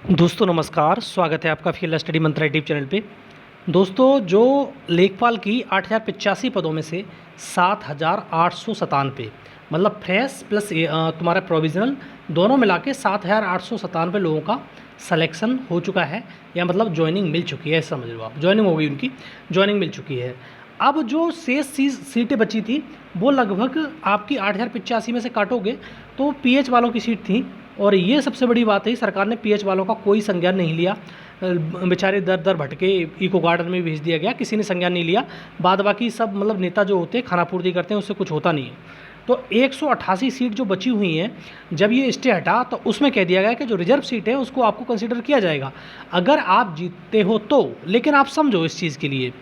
दोस्तों नमस्कार, स्वागत है आपका फील्ड स्टडी मंत्रा यूट्यूब चैनल पे। दोस्तों जो लेखपाल की 8085 पदों में से 7897 मतलब फ्रेश प्लस तुम्हारा प्रोविज़नल दोनों मिला के 7897 लोगों का सिलेक्शन हो चुका है, या मतलब ज्वाइनिंग मिल चुकी है, समझ लो आप ज्वाइनिंग हो गई, उनकी ज्वाइनिंग मिल चुकी है। अब जो शेष सीटें बची थी वो लगभग आपकी 8085 में से काटोगे तो पीएच वालों की सीट थी। और ये सबसे बड़ी बात है, सरकार ने पीएच वालों का कोई संज्ञान नहीं लिया। बेचारे दर दर भटके इको गार्डन में भेज दिया गया, किसी ने संज्ञान नहीं लिया। बाद बाकी सब मतलब नेता जो होते हैं खानापूर्ति करते हैं, उससे कुछ होता नहीं है। तो 188 सीट जो बची हुई हैं, जब ये स्टे हटा तो उसमें कह दिया गया कि जो रिजर्व सीट है उसको आपको कंसिडर किया जाएगा अगर आप जीतते हो तो। लेकिन आप समझो इस चीज़ के लिए,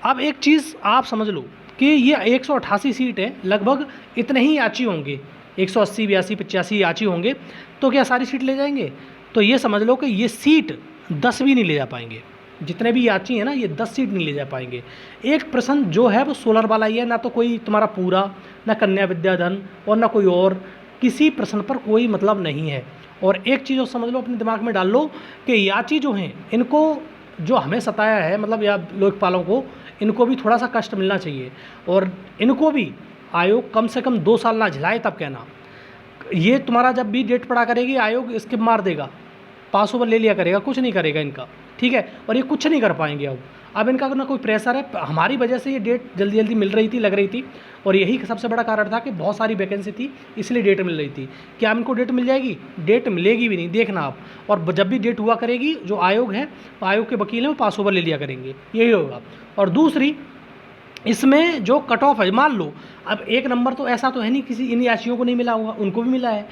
अब एक चीज़ आप समझ लो कि ये 188 सीट है, लगभग इतने ही याची होंगे, 180 82 85 याची होंगे, तो क्या सारी सीट ले जाएंगे? तो ये समझ लो कि ये सीट 10 भी नहीं ले जा पाएंगे। जितने भी याची हैं ना, ये 10 सीट नहीं ले जा पाएंगे। एक प्रश्न जो है वो सोलर वाला ही है, ना तो कोई तुम्हारा पूरा, ना कन्या विद्याधन और ना कोई और, किसी प्रश्न पर कोई मतलब नहीं है। और एक चीज़ और समझ लो, अपने दिमाग में डाल लो कि याची जो हैं इनको जो हमें सताया है, मतलब या लोकपालों को, इनको भी थोड़ा सा कष्ट मिलना चाहिए। और इनको भी आयोग कम से कम 2 साल ना झिलाए तब कहना। ये तुम्हारा जब भी डेट पड़ा करेगी आयोग स्किप मार देगा, पास ओवर ले लिया करेगा, कुछ नहीं करेगा इनका, ठीक है। और ये कुछ नहीं कर पाएंगे। अब इनका ना कोई प्रेशर है, हमारी वजह से ये डेट जल्दी जल्दी मिल रही थी, लग रही थी। और यही सबसे बड़ा कारण था कि बहुत सारी वैकेंसी थी, इसलिए डेट मिल रही थी। क्या इनको डेट मिल जाएगी? डेट मिलेगी भी नहीं, देखना आप। और जब भी डेट हुआ करेगी, जो आयोग है, आयोग के वकील हैं, वो पास ओवर ले लिया करेंगे, यही होगा। और दूसरी, इसमें जो कट ऑफ है, मान लो अब 1 नंबर तो ऐसा तो है नहीं किसी इन याचियों को नहीं मिला होगा, उनको भी मिला है।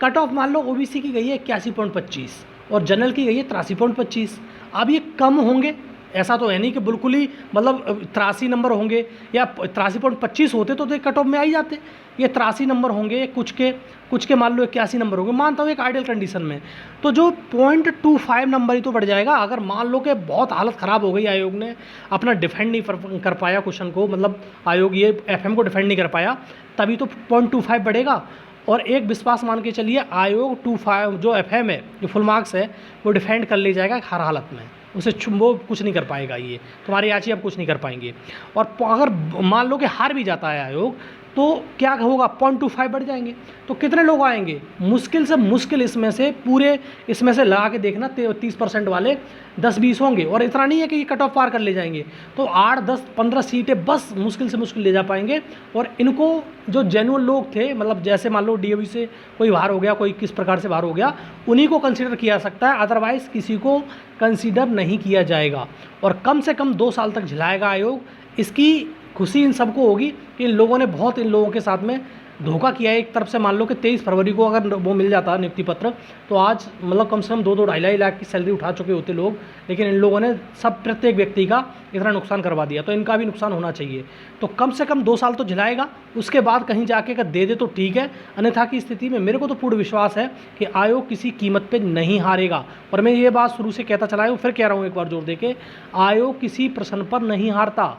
कट ऑफ मान लो ओबीसी की गई है 81.25 और जनरल की गई है 83.25। अब ये कम होंगे, ऐसा तो है नहीं कि बिल्कुल ही मतलब 83 नंबर होंगे, या 83.25 होते तो कट ऑफ में आ ही जाते। ये 83 नंबर होंगे, कुछ के मान लो 81 नंबर होंगे, मानता हूँ एक आइडियल कंडीशन में, तो जो 0.25 नंबर ही तो बढ़ जाएगा। अगर मान लो कि बहुत हालत ख़राब हो गई, आयोग ने अपना डिफेंड नहीं कर पाया क्वेश्चन को, मतलब आयोग ये एफएम को डिफेंड नहीं कर पाया, तभी तो 0.25 बढ़ेगा। और एक विश्वास मान के चलिए, आयोग 25 जो एफएम है, जो फुल मार्क्स है, वो डिफेंड कर ले जाएगा हर हालत में, उसे वो कुछ नहीं कर पाएगा, ये तुम्हारी याची अब कुछ नहीं कर पाएंगे। और अगर मान लो कि हार भी जाता है आयोग, तो क्या होगा? 0.25 बढ़ जाएंगे। तो कितने लोग आएंगे? मुश्किल से मुश्किल इसमें से पूरे इसमें से लगा के देखना 30% वाले 10-20 होंगे। और इतना नहीं है कि ये कट ऑफ पार कर ले जाएंगे, तो 8 10 15 सीटें बस मुश्किल से मुश्किल ले जा पाएंगे। और इनको जो जेन्युइन लोग थे, मतलब जैसे मान लो डीओबी से कोई बाहर हो गया, कोई किस प्रकार से बाहर हो गया, उन्हीं को कंसिडर किया सकता है, अदरवाइज़ किसी को कंसिडर नहीं किया जाएगा। और कम से कम 2 साल तक झिलाएगा आयोग। इसकी खुशी इन सबको होगी कि इन लोगों ने बहुत इन लोगों के साथ में धोखा किया है। एक तरफ से मान लो कि 23 फरवरी को अगर वो मिल जाता नियुक्ति पत्र, तो आज मतलब कम से कम 2-2 2.5 लाख की सैलरी उठा चुके होते लोग। लेकिन इन लोगों ने सब प्रत्येक व्यक्ति का इतना नुकसान करवा दिया, तो इनका भी नुकसान होना चाहिए। तो कम से कम 2 साल तो झिलाएगा, उसके बाद कहीं जाके अगर दे दे तो ठीक है। अन्यथा की स्थिति में मेरे को तो पूर्ण विश्वास है कि आयोग किसी कीमत पर नहीं हारेगा। और मैं ये बात शुरू से कहता चला हूँ, फिर कह रहा हूँ एक बार जोर दे के, आयोग किसी प्रश्न पर नहीं हारता।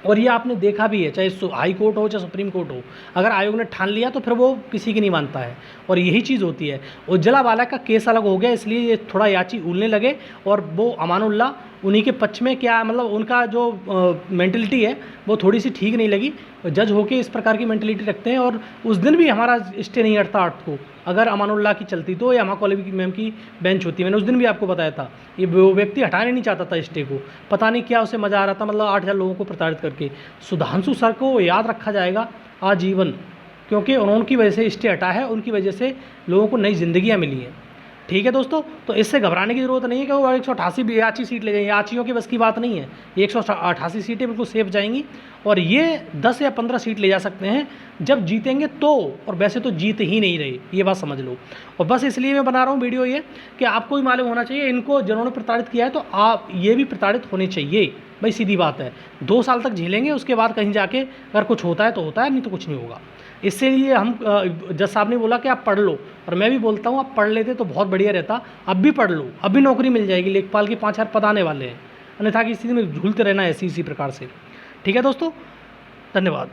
और ये आपने देखा भी है, चाहे हाई कोर्ट हो चाहे सुप्रीम कोर्ट हो, अगर आयोग ने ठान लिया तो फिर वो किसी की नहीं मानता है। और यही चीज़ होती है। उज्ज्वला वाला का केस अलग हो गया, इसलिए ये थोड़ा याची उलने लगे, और वो अमानुल्लाह उन्हीं के पक्ष में, क्या मतलब उनका जो मेंटलिटी है वो थोड़ी सी ठीक नहीं लगी। जज होके इस प्रकार की मेंटलिटी रखते हैं। और उस दिन भी हमारा स्टे नहीं हटता 8 को, अगर अमानुल्लाह की चलती तो, या हमारा कॉलेज की मैम की बेंच होती। मैंने उस दिन भी आपको बताया था, ये वो व्यक्ति हटाने नहीं चाहता था स्टे को, पता नहीं क्या उसे मज़ा आ रहा था, मतलब 8000 लोगों को प्रताड़ित करके। सुधांशु सर को याद रखा जाएगा आजीवन, क्योंकि उनकी वजह से स्टे हटा है, उनकी वजह से लोगों को नई जिंदगियाँ मिली हैं। ठीक है दोस्तों, तो इससे घबराने की ज़रूरत नहीं है कि वो 188 याची सीट ले जाएंगे, याचियों की बस की बात नहीं है। ये 188 सीटें बिल्कुल सेफ जाएंगी, और ये 10 या 15 सीट ले जा सकते हैं जब जीतेंगे तो। और वैसे तो जीत ही नहीं रही, ये बात समझ लो। और बस इसलिए मैं बना रहा हूँ वीडियो ये, कि आपको भी मालूम होना चाहिए, इनको जिन्होंने प्रताड़ित किया है तो आप ये भी प्रताड़ित होने चाहिए। भाई सीधी बात है, 2 साल तक झेलेंगे, उसके बाद कहीं जाके अगर कुछ होता है तो होता है, नहीं तो कुछ नहीं होगा। इससे लिए हम जज साहब ने बोला कि आप पढ़ लो, और मैं भी बोलता हूँ आप पढ़ लेते तो बहुत बढ़िया रहता। अब भी पढ़ लो, अब भी नौकरी मिल जाएगी, लेखपाल के 5000 पद आने वाले हैं। अन्यथा की स्थिति में झूलते रहना ऐसी इसी प्रकार से। ठीक है दोस्तों, धन्यवाद।